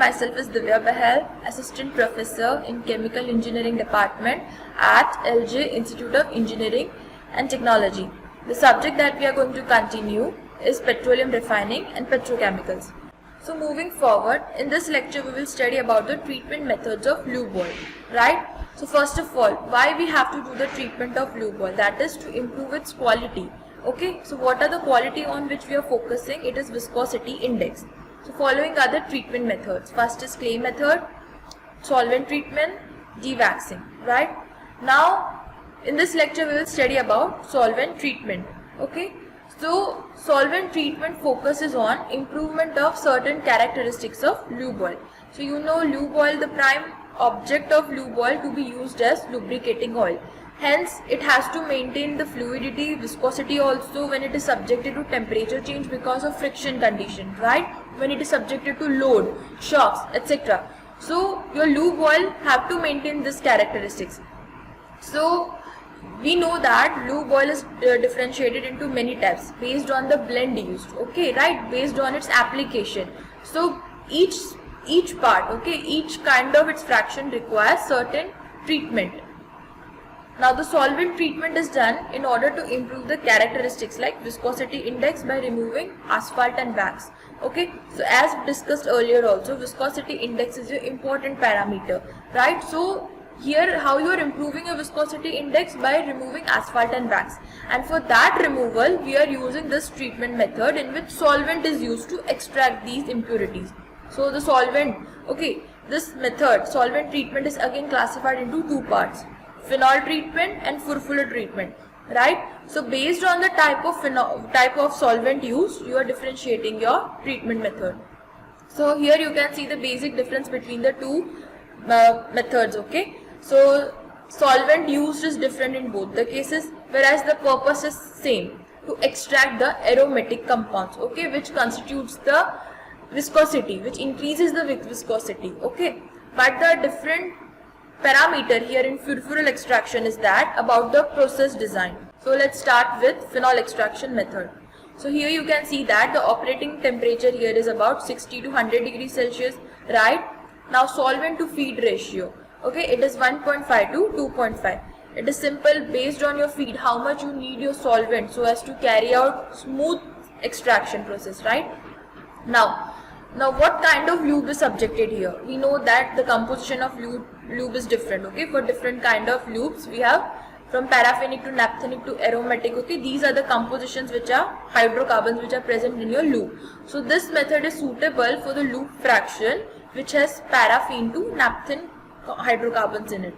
myself is Divya Bahal, Assistant Professor in Chemical Engineering Department at LJ Institute of Engineering and Technology. The subject that we are going to continue is petroleum refining and petrochemicals. So moving forward, in this lecture we will study about the treatment methods of lube oil, right? So first of all, why we have to do the treatment of lube oil? That is to improve its quality. Okay, so what are the quality on which we are focusing? It is viscosity index. So following are the treatment methods. First is clay method, solvent treatment, dewaxing, right? Now in this lecture we will study about solvent treatment. Okay, so solvent treatment focuses on improvement of certain characteristics of lube oil. So you know lube oil, the prime object of lube oil to be used as lubricating oil. Hence, it has to maintain the fluidity, viscosity also when it is subjected to temperature change because of friction condition, right? When it is subjected to load, shocks, etc. So, your lube oil have to maintain these characteristics. So, we know that lube oil is differentiated into many types based on the blend used, okay, right? Based on its application. So, each part, okay, each kind of its fraction requires certain treatment. Now the solvent treatment is done in order to improve the characteristics like viscosity index by removing asphalt and wax. Okay, so as discussed earlier also, viscosity index is your important parameter, right? So here how you are improving your viscosity index by removing asphalt and wax, and for that removal we are using this treatment method in which solvent is used to extract these impurities. So the solvent, okay, this method solvent treatment is again classified into two parts: phenol treatment and furfural treatment, right? So based on the type of solvent used, you are differentiating your treatment method. So here you can see the basic difference between the two methods, okay? So solvent used is different in both the cases, whereas the purpose is same, to extract the aromatic compounds, okay, which constitutes the viscosity, which increases the viscosity, okay? But the different parameter here in furfural extraction is that about the process design. So let's start with phenol extraction method. So here you can see that the operating temperature here is about 60 to 100 degrees Celsius, right? Now solvent to feed ratio, okay, it is 1.5 to 2.5. It is simple, based on your feed, how much you need your solvent so as to carry out smooth extraction process, right? Now what kind of lube is subjected here? We know that the composition of lube is different, okay? For different kind of lubes we have from paraffinic to naphthenic to aromatic, okay? These are the compositions which are hydrocarbons which are present in your lube. So this method is suitable for the lube fraction which has paraffin to naphthen hydrocarbons in it.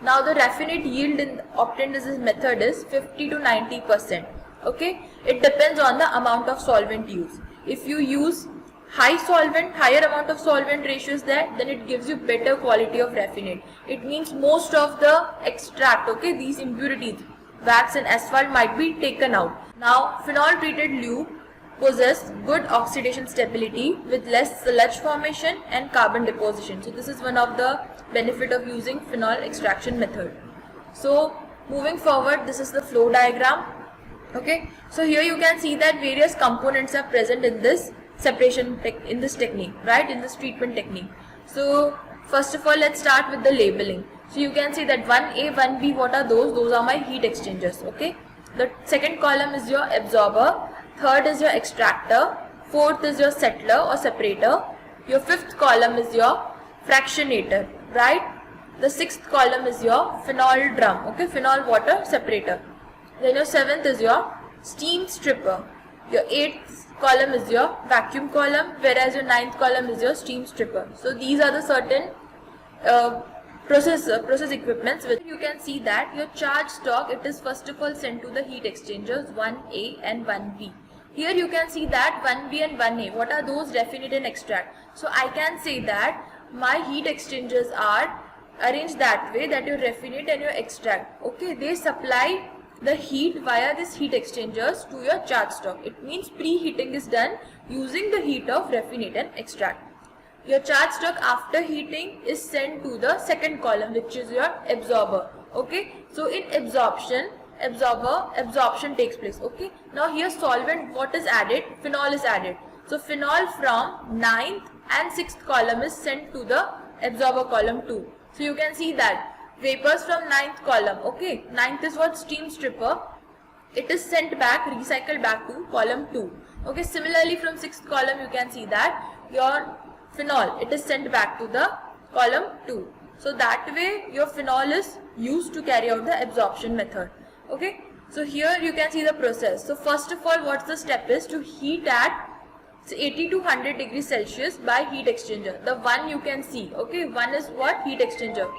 Now the raffinate yield obtained in this method is 50 to 90%, okay? It depends on the amount of solvent used. If you use higher amount of solvent ratios there, then it gives you better quality of raffinate. It means most of the extract, okay, these impurities, wax and asphalt might be taken out. Now phenol treated lube possess good oxidation stability with less sludge formation and carbon deposition. So this is one of the benefit of using phenol extraction method. So moving forward, this is the flow diagram, okay? So here you can see that various components are present in this in this technique, right, in this treatment technique. So first of all, let's start with the labeling. So you can see that 1A, 1B, what are those? Those are my heat exchangers, okay? The second column is your absorber, third is your extractor, fourth is your settler or separator, your fifth column is your fractionator, right? The sixth column is your phenol drum, okay, phenol water separator. Then your seventh is your steam stripper. Your eighth column is your vacuum column, whereas your ninth column is your steam stripper. So these are the certain process equipments which you can see that your charge stock, it is first of all sent to the heat exchangers 1A and 1B. Here you can see that 1B and 1A, what are those? Raffinate and extract. So I can say that my heat exchangers are arranged that way that your raffinate and your extract, okay, they supply the heat via this heat exchangers to your charge stock. It means preheating is done using the heat of raffinate and extract. Your charge stock after heating is sent to the second column, which is your absorber, okay? So in absorption takes place, okay? Now here solvent, what is added? Phenol is added. So phenol from 9th and sixth column is sent to the absorber column 2. So you can see that vapors from ninth column, okay, ninth is what? Steam stripper. It is sent back, recycled back to column 2. Okay, similarly from sixth column you can see that your phenol, it is sent back to the column 2. So that way your phenol is used to carry out the absorption method. Okay, so here you can see the process. So first of all, what's the step is to heat at 80 to 100 degrees Celsius by heat exchanger. The one you can see, okay, one is what? Heat exchanger.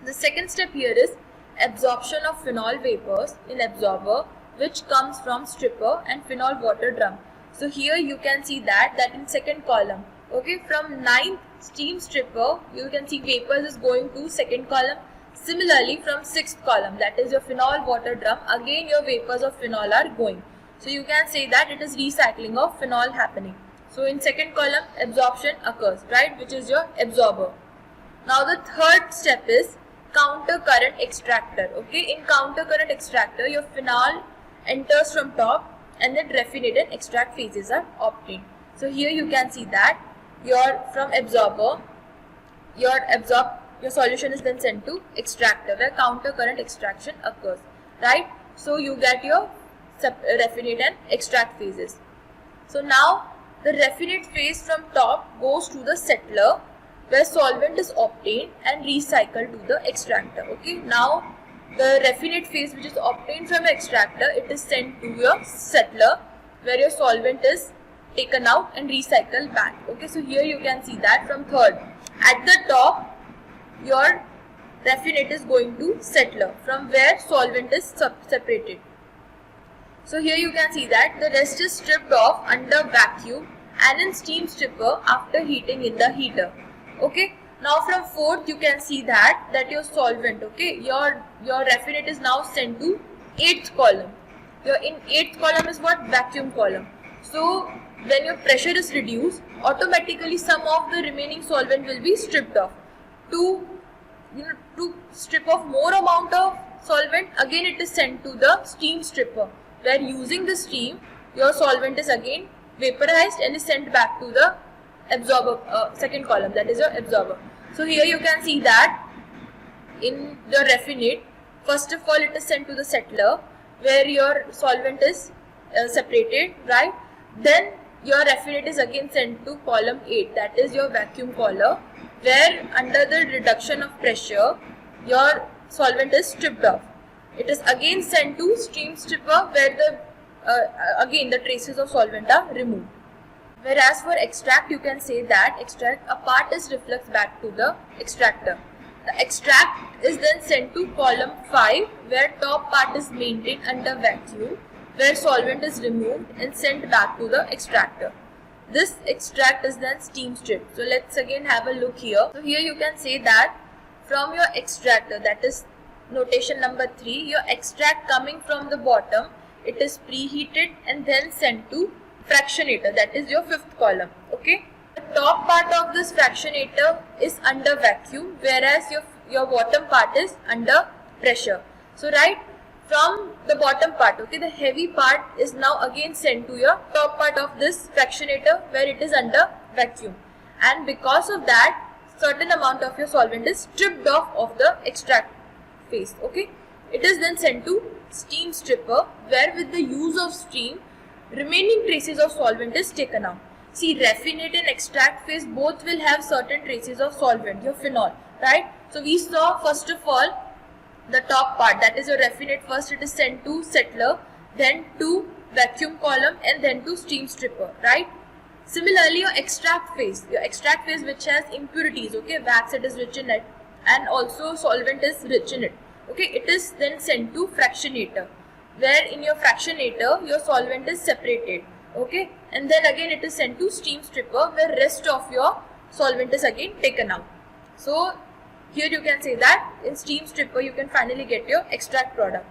The second step here is absorption of phenol vapors in absorber, which comes from stripper and phenol water drum. So here you can see that in second column, okay, from ninth steam stripper you can see vapors is going to second column. Similarly from sixth column, that is your phenol water drum, again your vapors of phenol are going. So you can say that it is recycling of phenol happening. So in second column absorption occurs, right, which is your absorber. Now the third step is counter current extractor. Okay, in counter current extractor your phenol enters from top and then raffinate and extract phases are obtained. So here you can see that your from absorber your solution is then sent to extractor where counter current extraction occurs, right? So you get your raffinate and extract phases. So now the raffinate phase from top goes to the settler where solvent is obtained and recycled to the extractor. Okay, now the raffinate phase which is obtained from extractor, it is sent to your settler where your solvent is taken out and recycled back. Okay, so here you can see that from third, at the top your raffinate is going to settler from where solvent is separated. So here you can see that the rest is stripped off under vacuum and in steam stripper after heating in the heater. Okay, now from fourth you can see that your solvent, okay, your raffinate is now sent to eighth column. Your in eighth column is what? Vacuum column. So when your pressure is reduced, automatically some of the remaining solvent will be stripped off. To strip off more amount of solvent, again it is sent to the steam stripper where using the steam your solvent is again vaporized and is sent back to the absorber, second column, that is your absorber. So here you can see that in the raffinate, first of all it is sent to the settler where your solvent is separated, right? Then your raffinate is again sent to column 8, that is your vacuum column, where under the reduction of pressure your solvent is stripped off. It is again sent to steam stripper where the again the traces of solvent are removed. Whereas for extract you can say that extract, a part is refluxed back to the extractor. The extract is then sent to column 5 where top part is maintained under vacuum where solvent is removed and sent back to the extractor. This extract is then steam stripped. So let's again have a look here. So here you can say that from your extractor, that is notation number 3, your extract coming from the bottom, it is preheated and then sent to fractionator, that is your fifth column. Okay, the top part of this fractionator is under vacuum whereas your bottom part is under pressure. So right from the bottom part, okay, the heavy part is now again sent to your top part of this fractionator where it is under vacuum, and because of that certain amount of your solvent is stripped off of the extract phase. Okay, it is then sent to steam stripper where with the use of steam remaining traces of solvent is taken out. See, raffinate and extract phase both will have certain traces of solvent, your phenol, right? So we saw first of all the top part, that is your raffinate, first it is sent to settler, then to vacuum column and then to steam stripper, right? Similarly your extract phase which has impurities, okay, wax it is rich in it and also solvent is rich in it, okay, it is then sent to fractionator where in your fractionator your solvent is separated, okay, and then again it is sent to steam stripper where rest of your solvent is again taken out. So here you can say that in steam stripper you can finally get your extract product.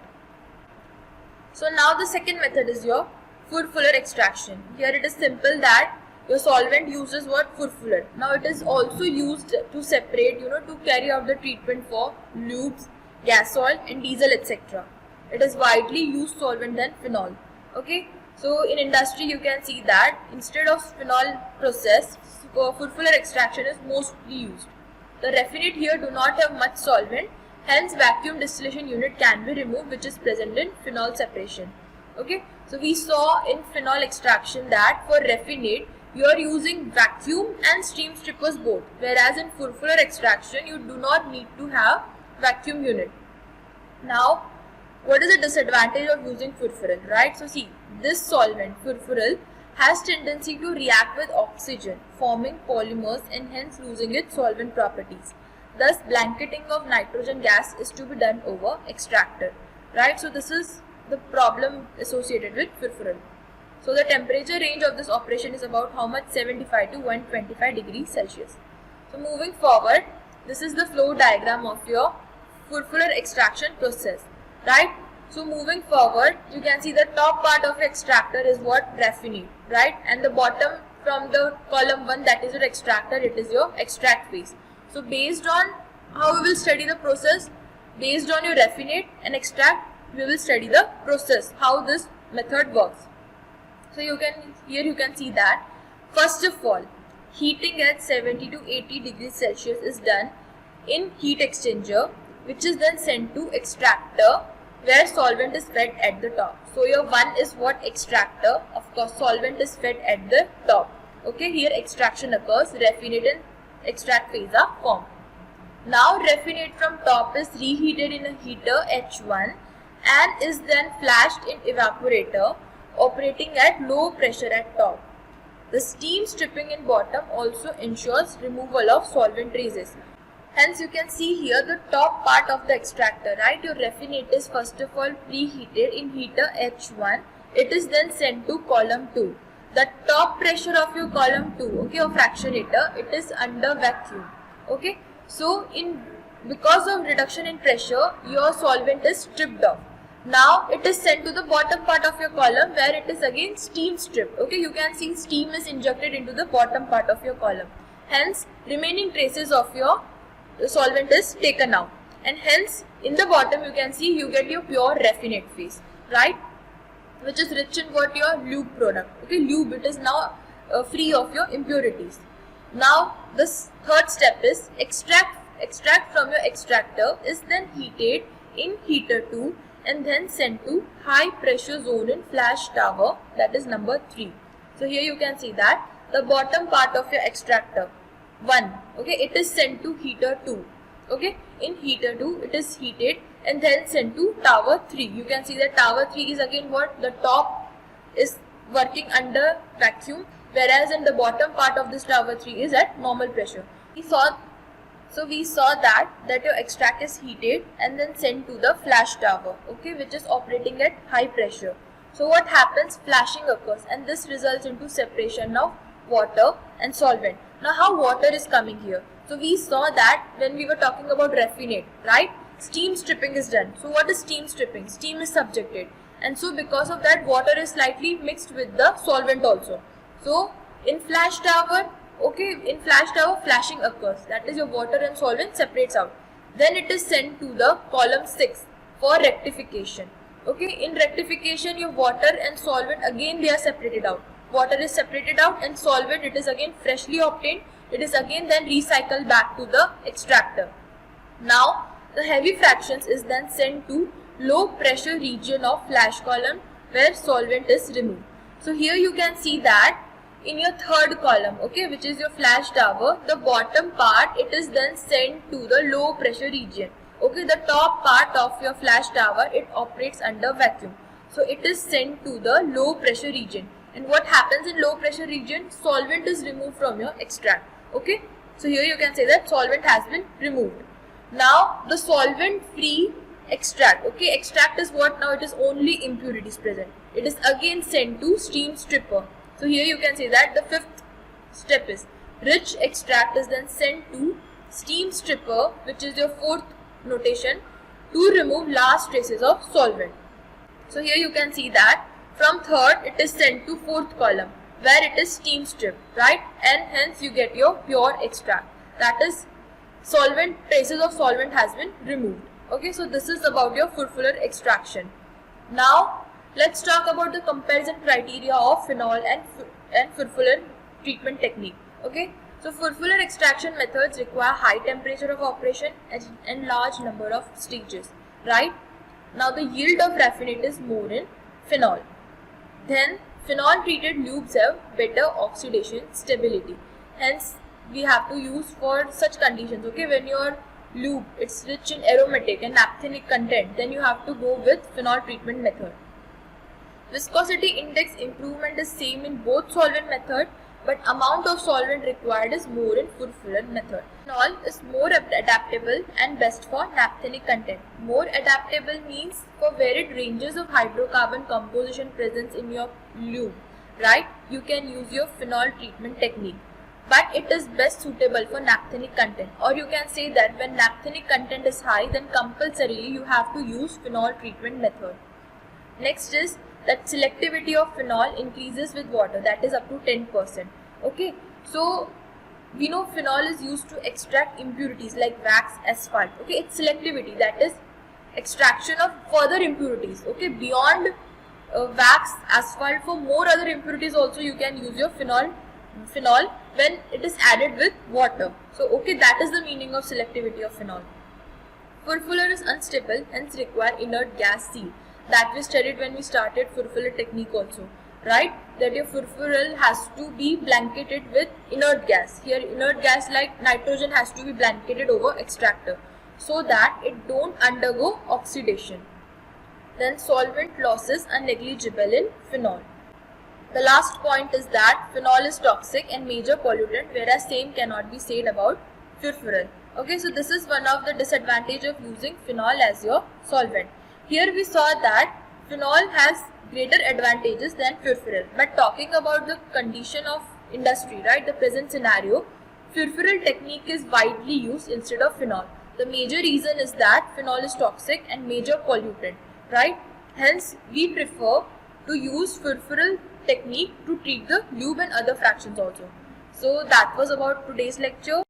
So now the second method is your Furfuller extraction. Here it is simple that your solvent uses what? Furfuller. Now it is also used to separate, to carry out the treatment for lubes, gas oil and diesel etc. It is widely used solvent than phenol. Okay. So in industry you can see that instead of phenol process, furfural extraction is mostly used. The raffinate here do not have much solvent, hence vacuum distillation unit can be removed, which is present in phenol separation. Okay, so we saw in phenol extraction that for raffinate you are using vacuum and steam strippers both, whereas in furfural extraction you do not need to have vacuum unit. Now, what is the disadvantage of using furfural, right? So see, this solvent furfural has tendency to react with oxygen, forming polymers and hence losing its solvent properties. Thus, blanketing of nitrogen gas is to be done over extractor, right? So this is the problem associated with furfural. So the temperature range of this operation is about how much? 75 to 125 degrees Celsius. So moving forward, this is the flow diagram of your furfural extraction process, right? So moving forward, you can see the top part of extractor is what? Raffinate, right? And the bottom from the column 1, that is your extractor, it is your extract phase. So based on how we will study the process, based on your raffinate and extract, we will study the process, how this method works. So here you can see that first of all, heating at 70 to 80 degrees Celsius is done in heat exchanger, which is then sent to extractor, where solvent is fed at the top. So your one is what? Extractor. Of course, solvent is fed at the top. Okay, here extraction occurs, raffinate and extract phase are formed. Now raffinate from top is reheated in a heater H1 and is then flashed in evaporator operating at low pressure at top. The steam stripping in bottom also ensures removal of solvent traces. Hence you can see here the top part of the extractor, right? Your raffinate is first of all preheated in heater H1. It is then sent to column 2. The top pressure of your column 2, okay, or fractionator, it is under vacuum. Okay, so because of reduction in pressure, your solvent is stripped off. Now it is sent to the bottom part of your column, where it is again steam stripped. Okay, you can see steam is injected into the bottom part of your column. Hence remaining traces of your solvent is taken out, and hence in the bottom you can see you get your pure raffinate phase, right, which is rich in what? Your lube product. Okay, lube, it is now free of your impurities. Now this third step is extract from your extractor is then heated in heater 2 and then sent to high pressure zone in flash tower, that is number 3. So here you can see that the bottom part of your extractor 1, okay, it is sent to heater 2. Okay, in heater 2 it is heated and then sent to tower 3. You can see that tower 3 is again what? The top is working under vacuum, whereas in the bottom part of this tower 3 is at normal pressure. We saw that your extract is heated and then sent to the flash tower, okay, which is operating at high pressure. So what happens? Flashing occurs, and this results into separation of water and solvent. Now how water is coming here? So we saw that when we were talking about raffinate, right? Steam stripping is done. So what is steam stripping? Steam is subjected, and so because of that water is slightly mixed with the solvent also. So in flash tower, okay, in flash tower flashing occurs, that is your water and solvent separates out. Then it is sent to the column 6 for rectification. Okay, in rectification your water and solvent again they are separated out. Water is separated out and solvent, it is again freshly obtained. It is again then recycled back to the extractor. Now the heavy fractions is then sent to low pressure region of flash column, where solvent is removed. So here you can see that in your third column, okay, which is your flash tower, the bottom part it is then sent to the low pressure region. Okay, the top part of your flash tower, it operates under vacuum. So it is sent to the low pressure region. And what happens in low pressure region? Solvent is removed from your extract. Okay, so here you can say that solvent has been removed. Now the solvent free extract, okay, extract is what? Now it is only impurities present. It is again sent to steam stripper. So here you can say that the fifth step is rich extract is then sent to steam stripper, which is your fourth notation, to remove last traces of solvent. So here you can see that from third it is sent to fourth column, where it is steam stripped, right, and hence you get your pure extract, that is solvent, traces of solvent has been removed. Okay, so this is about your furfural extraction. Now Let's talk about the comparison criteria of phenol and furfuran treatment technique. Okay, so furfuran extraction methods require high temperature of operation and large number of stages. Right? Now the yield of raffinate is more in phenol. Then phenol treated lubes have better oxidation stability. Hence we have to use for such conditions. Okay, when your lube it's rich in aromatic and naphthenic content, then you have to go with phenol treatment method. Viscosity index improvement is same in both solvent method, but amount of solvent required is more in furfuran method. Phenol is more adaptable and best for naphthenic content. More adaptable means for varied ranges of hydrocarbon composition presence in your lube, right? You can use your phenol treatment technique, but it is best suitable for naphthenic content. Or you can say that when naphthenic content is high, then compulsorily you have to use phenol treatment method. Next is that selectivity of phenol increases with water, that is up to 10%. Okay, so we know phenol is used to extract impurities like wax, asphalt. Okay, its selectivity, that is extraction of further impurities. Okay, beyond wax, asphalt, for more other impurities also you can use your phenol when it is added with water. So okay, that is the meaning of selectivity of phenol. Furfuran is unstable, hence require inert gas seal. That we studied when we started furfuran technique also, right? That your furfuran has to be blanketed with inert gas. Here inert gas like nitrogen has to be blanketed over extractor so that it don't undergo oxidation. Then solvent losses are negligible in phenol. The last point is that phenol is toxic and major pollutant, whereas same cannot be said about furfuran. Okay, so this is one of the disadvantage of using phenol as your solvent. Here we saw that phenol has greater advantages than furfuran. But talking about the condition of industry, right, the present scenario, furfuran technique is widely used instead of phenol. The major reason is that phenol is toxic and major pollutant, right? Hence, we prefer to use furfuran technique to treat the lube and other fractions also. So that was about today's lecture.